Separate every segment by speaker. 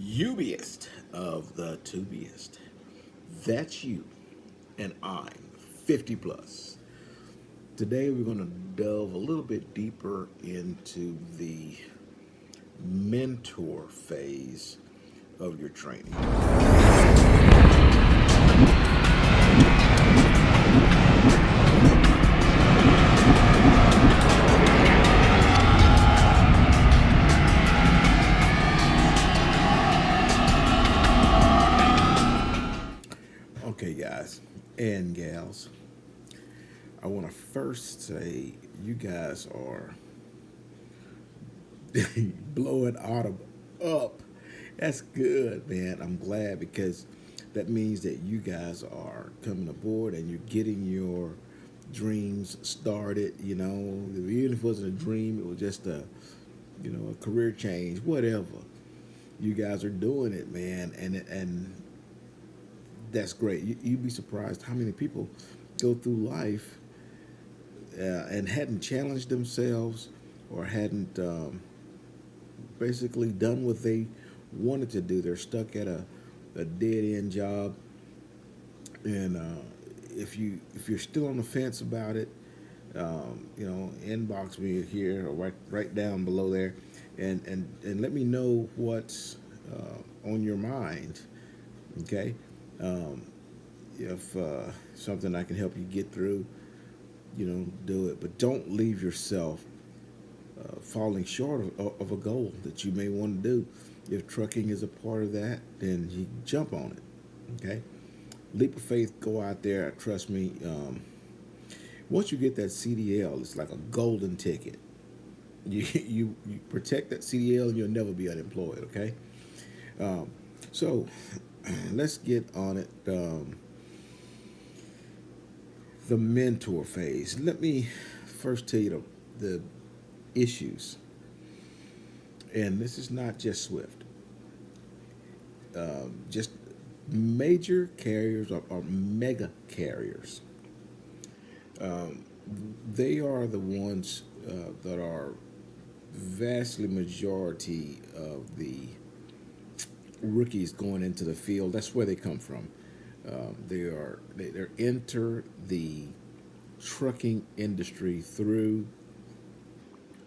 Speaker 1: Ubiest of the tubiest. That's you, and I'm 50 plus. Today we're going to delve a little bit deeper into the mentor phase of your training. Okay, guys and gals, I want to first say you guys are blowing Autumn up. That's good, man. I'm glad because that means that you guys are coming aboard and you're getting your dreams started. You know, even if it wasn't a dream, it was just a career change, whatever. You guys are doing it, man, and that's great. You'd be surprised how many people go through life and hadn't challenged themselves or hadn't basically done what they wanted to do. They're stuck at a dead end job, and if you're still on the fence about it, inbox me here or right down below there, and let me know what's on your mind. Okay, if something I can help you get through, do it. But don't leave yourself falling short of a goal that you may want to do. If trucking is a part of that, then you jump on it. Okay, leap of faith. Go out there. Trust me. Once you get that CDL, it's like a golden ticket. You protect that CDL, and you'll never be unemployed. Okay, so let's get on it. The mentor phase. Let me first tell you the issues, and this is not just Swift. Just major carriers or mega carriers. They are the ones that are vastly majority of the rookies going into the field. That's where they come from. They enter the trucking industry through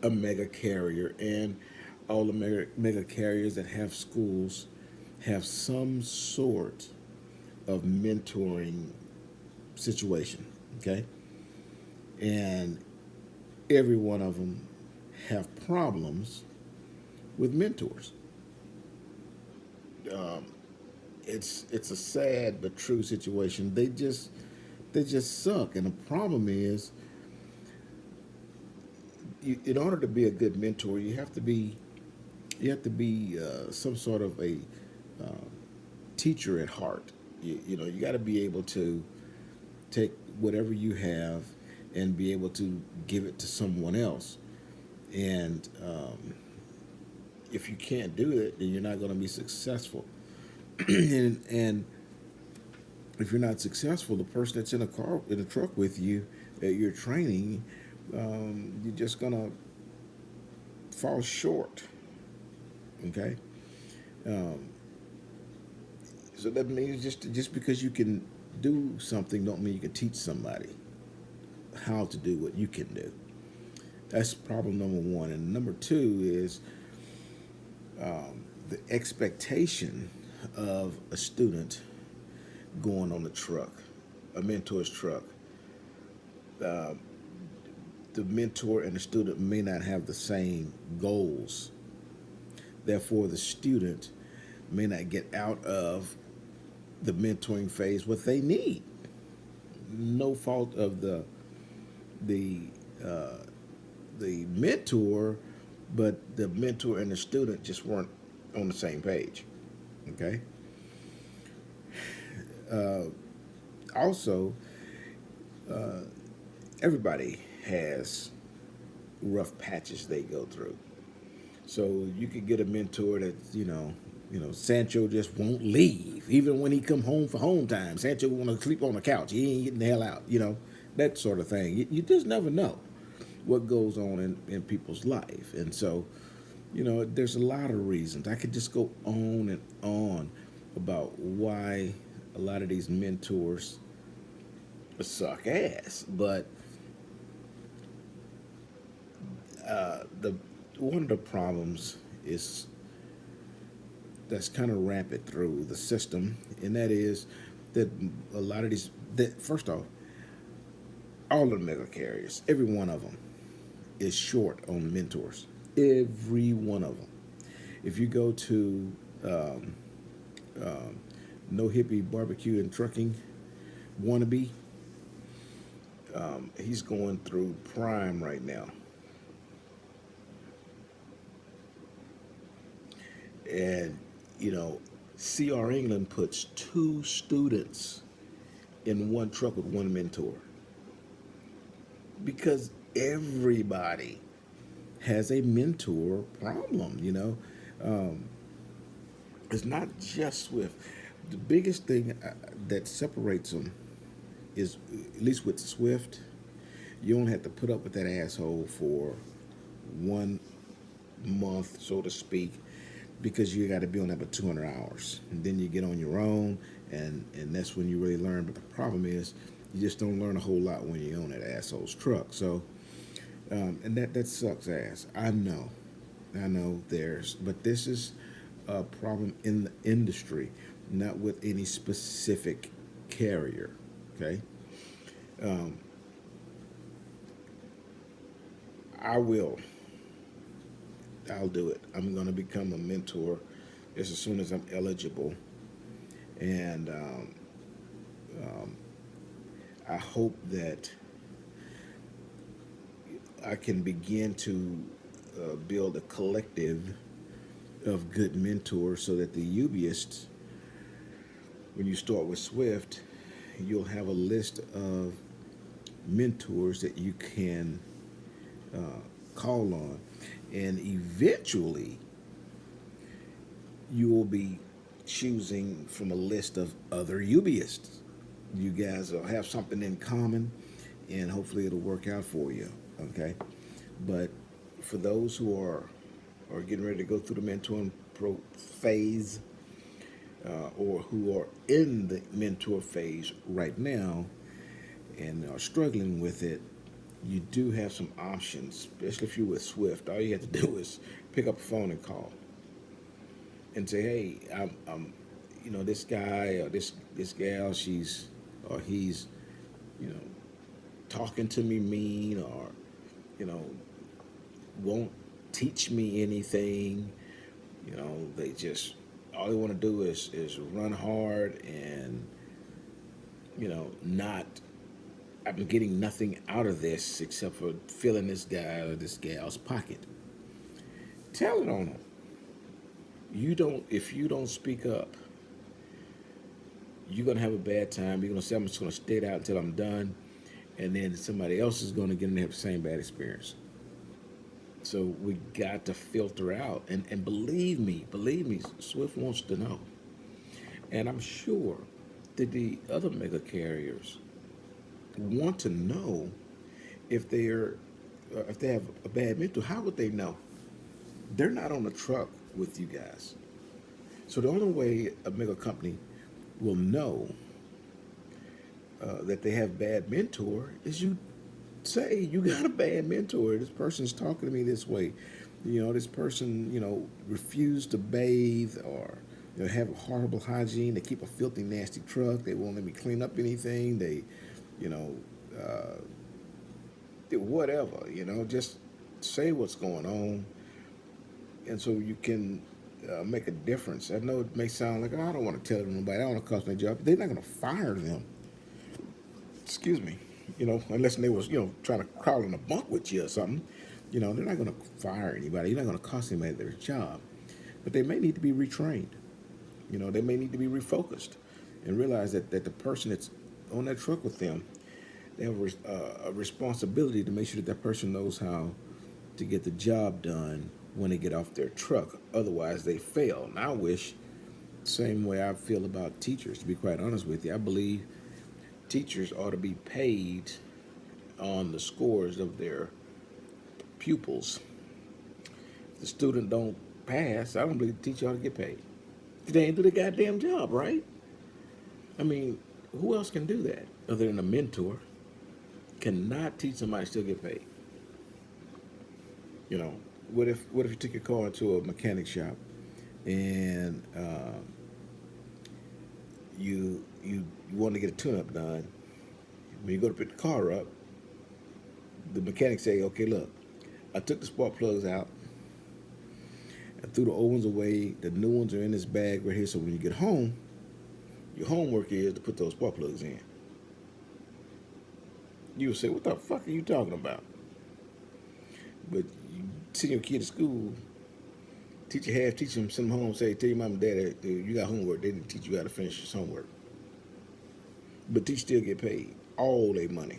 Speaker 1: a mega carrier, and all the mega carriers that have schools have some sort of mentoring situation. Okay, and every one of them have problems with mentors. Um, it's a sad but true situation. They just suck, and the problem is, in order to be a good mentor, you have to be some sort of a uh, teacher at heart. You got to be able to take whatever you have and be able to give it to someone else. And if you can't do it, then you're not going to be successful. and if you're not successful, the person that's in a truck with you that you're training, you're just gonna fall short. Okay, um, so that means just because you can do something, don't mean you can teach somebody how to do what you can do. That's problem number one, and number two is the expectation of a student going on a truck, a mentor's truck. Uh, the mentor and the student may not have the same goals. Therefore, the student may not get out of the mentoring phase what they need. No fault of the uh, the mentor, but the mentor and the student just weren't on the same page. Okay. Uh, Also, uh, everybody has rough patches they go through. So you could get a mentor that Sancho just won't leave, even when he come home for home time. Sancho want to sleep on the couch. He ain't getting the hell out. That sort of thing. You just never know what goes on in people's life, and so You know, there's a lot of reasons. I could just go on and on about why a lot of these mentors suck ass. But the one of the problems is that's kind of rampant through the system, and that is that a lot of these. That first off, all of the mega carriers, every one of them, is short on mentors. Every one of them. If you go to um, No Hippie Barbecue and Trucking wannabe, he's going through prime right now, and you know, CR England puts two students in one truck with one mentor because everybody has a mentor problem. You know, um, it's not just Swift. The biggest thing that separates them is, at least with Swift, you don't have to put up with that asshole for 1 month, so to speak, because you got to be on that for 200 hours. And then you get on your own, and that's when you really learn. But the problem is, you just don't learn a whole lot when you own that asshole's truck. So, and that sucks ass. I know but this is a problem in the industry, not with any specific carrier. Okay, um, I will. I'll do it. I'm going to become a mentor as soon as I'm eligible, and um, I hope that I can begin to build a collective of good mentors so that the UBists, when you start with Swift, you'll have a list of mentors that you can uh, call on, and eventually you will be choosing from a list of other UBists. You guys will have something in common, and hopefully it'll work out for you. Okay, but for those who are getting ready to go through the mentoring phase, or who are in the mentor phase right now and are struggling with it, you do have some options, especially if you're with Swift. All you have to do is pick up the phone and call and say, "Hey, I'm this guy or this gal, she's or he's, you know, talking to me mean, or you know, won't teach me anything. You know, they just all they want to do is run hard and not. I'm getting nothing out of this except for filling this guy or this gal's pocket." Tell it on them. You don't. If you don't speak up, you're gonna have a bad time. You're gonna say, "I'm just gonna stay out until I'm done," and then somebody else is gonna get in and have the same bad experience. So we got to filter out, and believe me, Swift wants to know, and I'm sure that the other mega carriers want to know if they have a bad mentor. How would they know? They're not on the truck with you guys. So the only way a mega company will know that they have bad mentor is you say you got a bad mentor. This person's talking to me this way. This person, refused to bathe, or have a horrible hygiene. They keep a filthy, nasty truck. They won't let me clean up anything. They, you know, uh, whatever. Just say what's going on, and so you can make a difference. I know it may sound like, "Oh, I don't want to tell nobody. I don't want to cost my job." But they're not going to fire them. Excuse me. Unless they was trying to crawl in a bunk with you or something. They're not going to fire anybody. You're not going to cost anybody their job. But they may need to be retrained. They may need to be refocused and realize that the person that's on that truck with them, they have a responsibility to make sure that that person knows how to get the job done when they get off their truck. Otherwise, they fail. And I wish, same way I feel about teachers, to be quite honest with you, I believe teachers ought to be paid on the scores of their pupils. the student don't pass, I don't believe the teacher ought to get paid. They ain't do the goddamn job, right? I mean, who else can do that other than a mentor? Cannot teach somebody still get paid. You know, what if you took your car into a mechanic shop and you want to get a tune-up done? When you go to pick the car up, the mechanic say, "Okay, look, I took the spark plugs out, I threw the old ones away. The new ones are in this bag right here. So when you get home, your homework is to put those spark plugs in." You will say, "What the fuck are you talking about?" But you send your kid to school, teach them, send them home, say, "Tell your mom and dad, dude, you got homework. They didn't teach you how to finish this homework." But teachers still get paid all their money.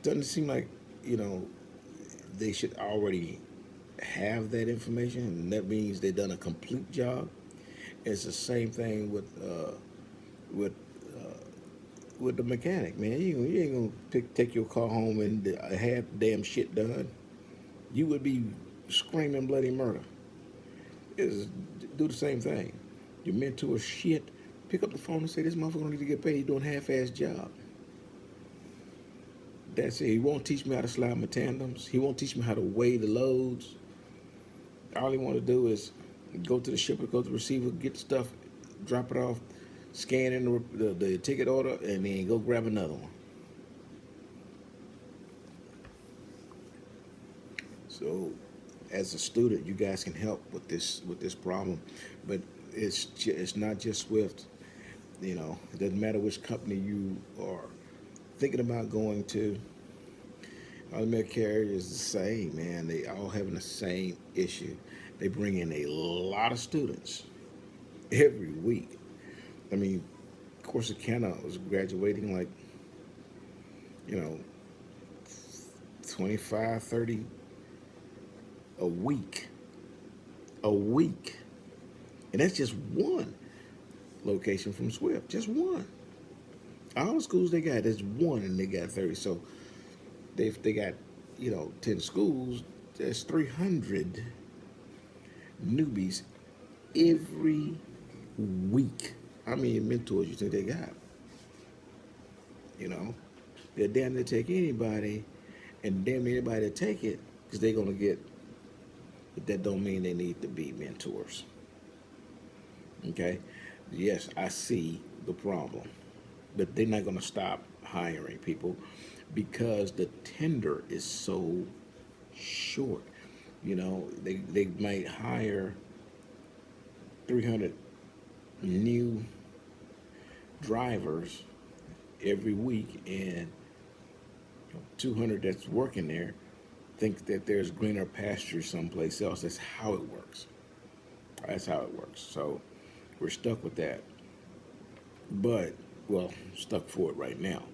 Speaker 1: Doesn't it seem like, you know, they should already have that information, and that means they've done a complete job? It's the same thing with with the mechanic, man. You ain't gonna take your car home and have damn shit done. You would be screaming bloody murder. Is do the same thing. Your mentor shit. Pick up the phone and say, "This motherfucker don't need to get paid. He's doing a half-ass job." That's it. He won't teach me how to slide my tandems. He won't teach me how to weigh the loads. All he want to do is go to the shipper, go to the receiver, get the stuff, drop it off, scan in the ticket order, and then go grab another one. So, as a student, you guys can help with this problem, but it's not just Swift. You know, it doesn't matter which company you are thinking about going to. All the carriers is the same, man. They all having the same issue. They bring in a lot of students every week. I mean, Corsicana was graduating like, you know, 25, 30 a week. A week. And that's just one location from Swift. Just one. All the schools they got, there's one, and they got 30. So they got, you know, 10 schools. There's 300 newbies every week. How many mentors you think they got? You know, they're damn near take anybody, and damn near anybody to take it, because they're gonna get. But that don't mean they need to be mentors. Okay, yes, I see the problem, but they're not gonna stop hiring people because the tender is so short. You know, they might hire 300 new drivers every week, and 200 that's working there think that there's greener pasture someplace else. That's how it works. That's how it works. So we're stuck with that. But, well, stuck for it right now.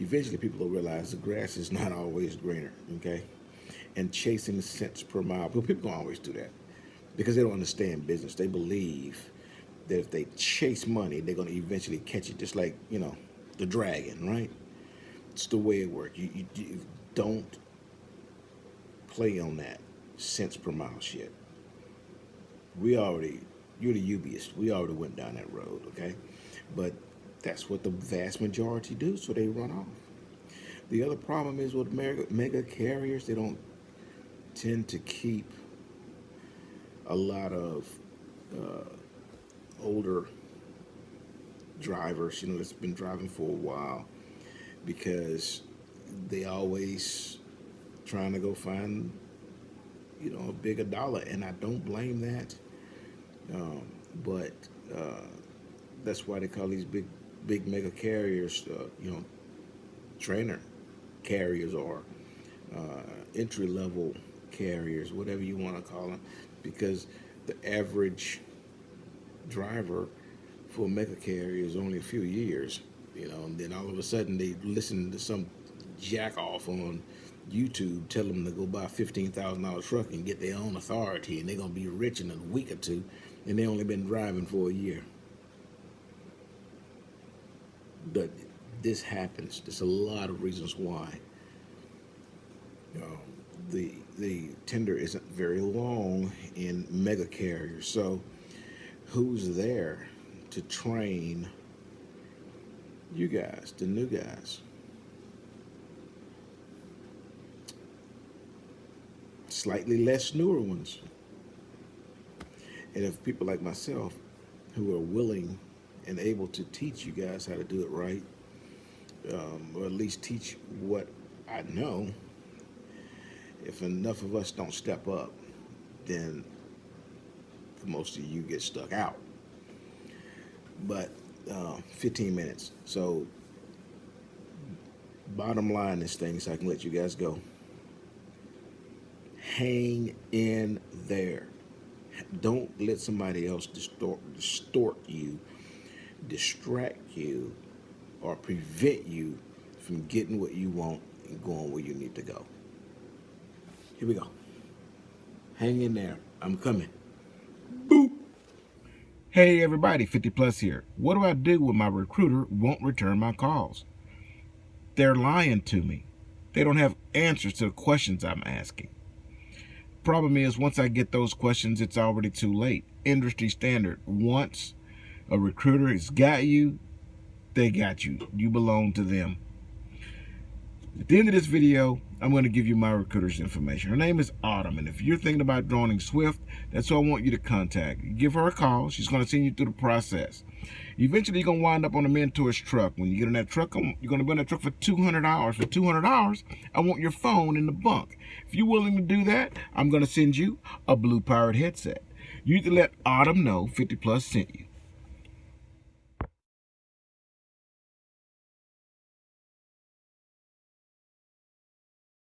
Speaker 1: Eventually people will realize the grass is not always greener, okay? And chasing cents per mile. But people don't always do that because they don't understand business. They believe that if they chase money, they're going to eventually catch it, just like, you know, the dragon, right? It's the way it works. You don't play on that cents per mile shit. You're the UBist. We already went down that road, okay? But that's what the vast majority do, so they run off. The other problem is with mega carriers, they don't tend to keep a lot of older drivers, you know, that's been driving for a while, because they always trying to go find, you know, a bigger dollar, and I don't blame that. But that's why they call these big mega carriers, you know, trainer carriers, or entry level carriers, whatever you want to call them, because the average driver for a mega carrier is only a few years, you know, and then all of a sudden they listen to some jack off on YouTube tell them to go buy a $15,000 truck and get their own authority, and they're gonna be rich in a week or two, and they only been driving for a year. But this happens. There's a lot of reasons why. The the tender isn't very long in mega carriers. So who's there to train you guys, the new guys? Slightly less newer ones. And if people like myself who are willing and able to teach you guys how to do it right, or at least teach what I know, if enough of us don't step up, then most of you get stuck out. But 15 minutes. So bottom line this thing, so I can let you guys go. Hang in there. Don't let somebody else distort you, distract you, or prevent you from getting what you want and going where you need to go. Here we go. Hang in there. I'm coming. Boop. Hey everybody, 50 Plus here. What do I do when my recruiter won't return my calls? They're lying to me. They don't have answers to the questions I'm asking. Problem is, once I get those questions, it's already too late. Industry standard. Once a recruiter has got you, they got you. You belong to them. At the end of this video, I'm going to give you my recruiter's information. Her name is Autumn, and if you're thinking about joining Swift, that's who I want you to contact. Give her a call. She's going to send you through the process. Eventually, you're going to wind up on a mentor's truck. When you get in that truck, you're going to be in that truck for 200 hours. For 200 hours, I want your phone in the bunk. If you're willing to do that, I'm going to send you a Blue Pirate headset. You need to let Autumn know 50 Plus sent you.